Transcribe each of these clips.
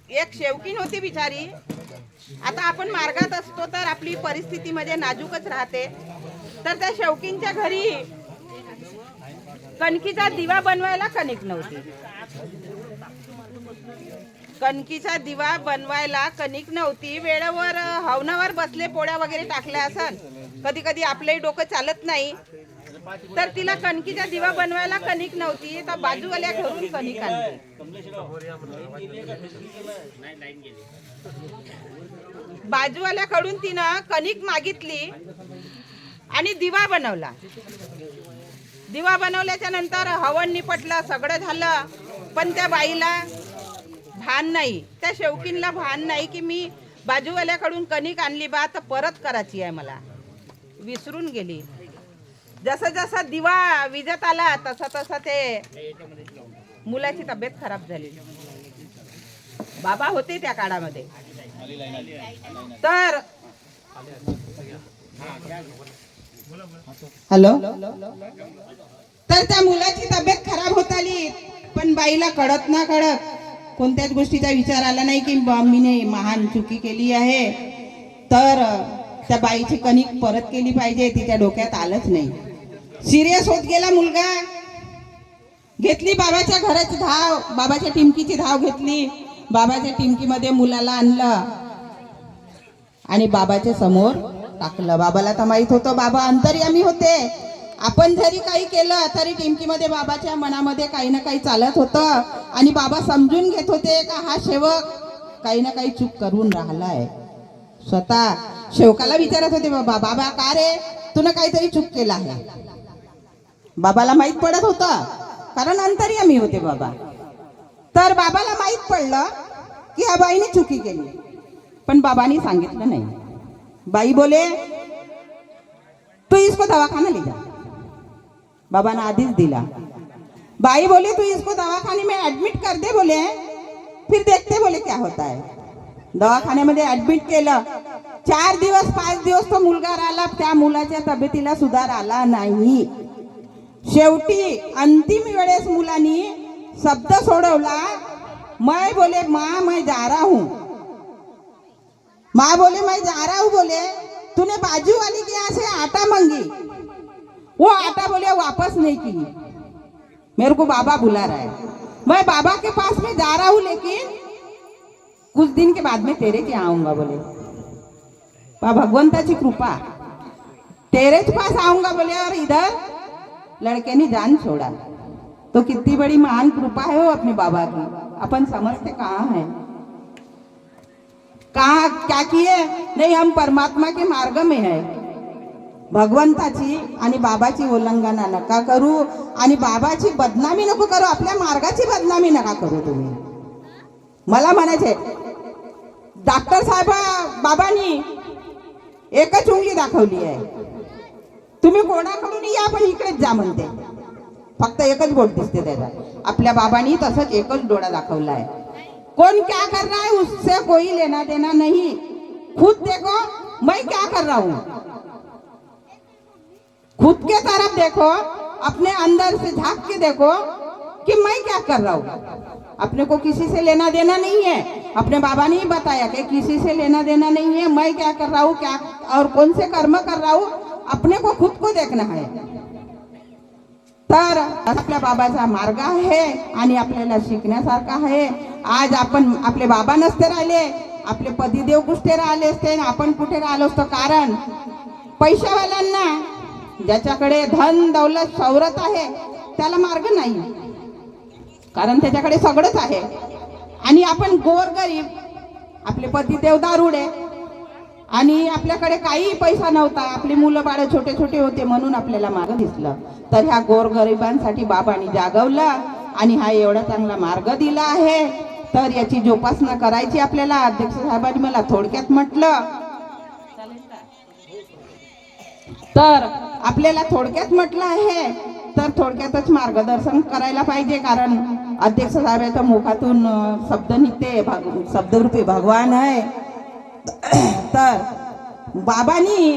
एक शेवकीन होती बिचारी. आता आपण मार्गात असतो तर आपली परिस्थिती म्हणजे नाजूकच राहते. तर त्या शेवकींच्या घरी कणकीचा दिवा बनवायला कणिक नव्हती. कणकीचा दिवा बनवायला कणिक नव्हती. वेळेवर हवनावर बसले, पोळ्या वगैरे टाकल्या असन. कधी कधी आपलंही डोकं चालत नाही, तर तिला कणकीचा दिवा बनवायला कणिक नव्हती. तर बाजूवाल्या घरून कणिक आणली. बाजूवाल्याकडून तिनं कणिक मागितली आणि दिवा बनवला. दिवा बनवल्याच्या नंतर हवन निपटलं, सगळं झालं. पण त्या बाईला भान नाही, त्या शेवकीनला भान नाही की मी बाजूवाल्याकडून कणिक आणली बा, तर परत करायची आहे मला. विसरून गेली. जसं जसं दिवा विजत आला तसं तसं ते मुलाची तब्येत खराब झाली. बाबा होते त्या काळामध्ये. तर हॅलो, तर त्या मुलाची तब्येत खराब होत आली. पण बाईला कळत ना कळत कोणत्याच गोष्टीचा विचार आला नाही की मीने महान चुकी केली आहे, तर त्या बाईची कणिक परत केली पाहिजे. तिच्या डोक्यात आलंच नाही. सिरियस होत गेला मुलगा. घेतली बाबाच्या घराची धाव, बाबाच्या टिमकीची धाव घेतली. बाबाच्या टिमकीमध्ये मुलाला आणलं आणि बाबाच्या समोर टाकलं. बाबाला तर माहित होतं बाबा अंतर्यामी होते. आपण जरी काही केलं तरी टिमकीमध्ये बाबाच्या मनामध्ये काही ना काही चालत होतं. आणि बाबा समजून घेत होते का हा सेवक काही ना काही चूक करून राहिलाय. स्वतः सेवकाला विचारत होते, बाबा बाबा का रे, तुला काहीतरी चूक केला आहे. बाबाला माहित पडत होतं, कारण अंतर्यामी होते बाबा. तर बाबाला माहित पडलं की ह्या बाईने चुकी केली, पण बाबांनी सांगितलं नाही. बाई बोले तू इसको दवाखाना ले जा. बाबा ने आदेश दिला. बाई बोले तू इसको दवाखाने में एडमिट कर दे, बोले फिर देखते बोले क्या होता है. दवाखान्यामध्ये ऍडमिट केलं. 4 दिवस 5 दिवस तो मुलगा राहिला. त्या मुलाच्या तब्येतीला सुधार आला नाही. शेवटी अंतिम वेळेस मुलानी शब्द सोडवला, मैं बोले माँ मैं जा रहा हूँ. माँ बोले मैं जा रहा हूँ, बोले तूने बाजू वाली के यहाँ से आटा मांगी, वो आटा बोले वापस नहीं की, मेरे को बाबा बुला रहा है, मैं बाबा के पास में जा रहा हूँ, लेकिन कुछ दिन के बाद में तेरे के आऊंगा. बोले भगवंताची कृपा, तेरे के पास आऊंगा बोले. और इधर लड़के ने जान छोड़ा. तो कितनी बड़ी महान कृपा है वो अपने बाबा की. अपन समझते कहाँ है, कहाँ क्या किए नहीं. हम परमात्मा के मार्ग में है. भगवंताची आणि बाबाची उल्लंघना नका करू आणि बाबाची बदनामी नको करू. आपल्या मार्गाची बदनामी नका करू तुम्ही. मला म्हणायचे डॉक्टर साहेब बाबांनी एकच उंगली दाखवली आहे, तुम्ही कोणाकडून या पण इकडेच जा म्हणते. फक्त एकच बोट दिसते त्याला. आपल्या बाबांनी तसंच एकच डोळा दाखवला आहे. कौन क्या कर रहा है उससे कोई लेना देना नहीं. खुद देखो मैं क्या कर रहा हूँ, खुद के तरफ देखो, अपने अंदर से झांक के देखो कि मैं क्या कर रहा हूँ. अपने को किसी से लेना देना नहीं है. अपने बाबा ने ही बताया कि किसी से लेना देना नहीं है. मैं क्या कर रहा हूँ, क्या और कौन से कर्म कर रहा हूँ, अपने को खुद को देखना है. तर आपल्या बाबाचा मार्ग आहे आणि आपल्याला शिकण्यासारखा आहे. आज आपण आपले बाबा नसते राहिले, आपले पतिदेव कुठे राहिले असते, आपण कुठे राहिलो असतो. कारण पैशावाल्यांना, ज्याच्याकडे धन दौलत सवरत आहे त्याला मार्ग नाही, कारण त्याच्याकडे सगळंच आहे. आणि आपण गोरगरीब, आपले पतिदेव दारुडे आणि आपल्याकडे काही पैसा नव्हता, आपली मुलं बाळ छोटे छोटे होते, म्हणून आपल्याला मार्ग दिसलं. तर ह्या गोरगरिबांसाठी बाबांनी जागवलं आणि हा एवढा चांगला मार्ग दिला आहे. तर याची जोपासना करायची आपल्याला. अध्यक्ष साहेबांनी मला थोडक्यात म्हटलं, तर आपल्याला थोडक्यात म्हटलं आहे, तर थोडक्यातच मार्गदर्शन करायला पाहिजे. कारण अध्यक्ष साहेबांच्या मुखातून शब्द निघते, शब्दरूपी भगवान आहे. तर बाबांनी,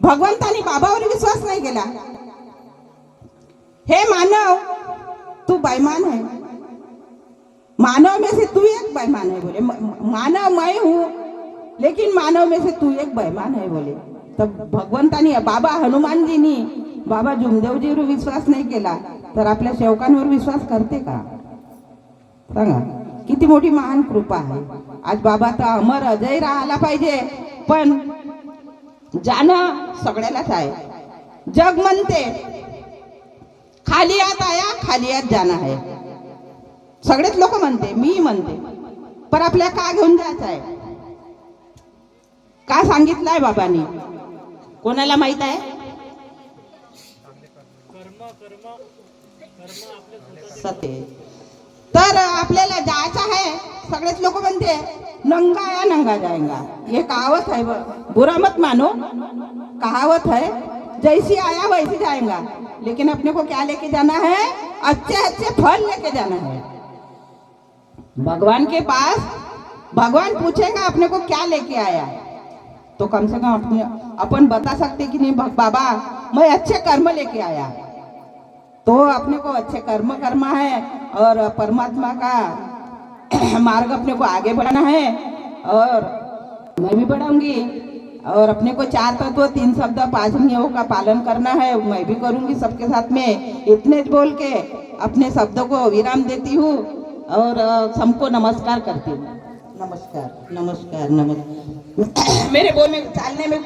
भगवंतानी बाबावर विश्वास नाही केला. हे मानव तू बेईमान है, मानव में से तू एक एक बेईमान है बोले, मानव मैं हूँ लेकिन मानव में से तू एक बेईमान है बोले. तर भगवंतानी, बाबा हनुमानजीनी बाबा जुमदेवजीवर विश्वास नाही केला तर आपल्या सेवकांवर विश्वास करते का? सांगा, किती मोठी महान कृपा आहे. आज बाबा तर अमर अजय राहायला पाहिजे, पण जाणं सगळ्यालाच आहे. जग म्हणते खाली आत आया खाली आत जाणं आहे. सगळेच लोक म्हणते, मी म्हणते, पण आपल्या का घेऊन जायचं आहे? का सांगितलंय बाबांनी? कोणाला माहित आहे? सत्य. तर आपल्याला जायचं आहे. सगळेच लोक म्हणते नंगा आया नंगा जाएगा. ये कहावत है, बुरा मत मानो, कहावत है. जैसी आया वैसी जाएगा, लेकिन अपने को क्या लेके जाना है? अच्छे अच्छे फल लेके जाना है. भगवान के पास भगवान पूछेगा अपने को क्या लेके आया, तो कम से कम अपन बता सकते कि नहीं बाबा मैं अच्छे कर्म लेके आया. तो अपने को अच्छे कर्म करना है और परमात्मा का मार्ग अपने को आगे बढ़ाना है. और मैं भी बढ़ाऊंगी और अपने को 4 तत्व 3 शब्द 5 नियमों का पालन करना है. मैं भी करूंगी सबके साथ में. इतने बोल के अपने शब्द को विराम देती हूँ और सबको नमस्कार करती हूँ. नमस्कार नमस्कार नमस्कार. मेरे बोलने चालने में